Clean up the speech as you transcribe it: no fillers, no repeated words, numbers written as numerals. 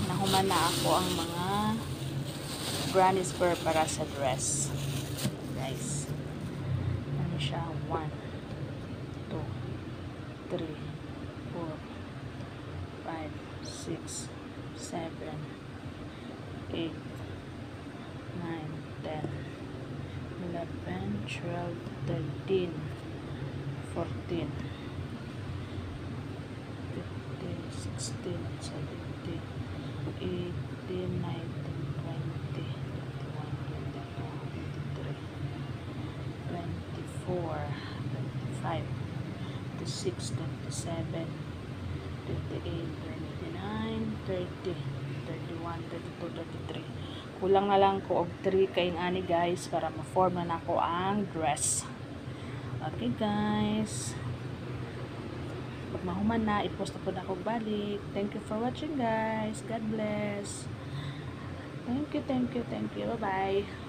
nahuman na ako ang mga granny spur para sa dress. Guys, ano siya? 1, 2, 3, 4, 5, 6, 7, 8, 9, 10, 11, 12, 13, 14, 15, 16, 17, 18, 19, 20, 21, 22, 23, 24, 25, 26, 27, 28, 29, 30, 31, 32, 33. Kulang na lang ko og 3 kaing ani guys para ma-form na nako ang dress. Okay guys. Pag mahuman na, i-post na po na ako balik. Thank you for watching guys. God bless. Thank you, thank you, thank you. Bye-bye.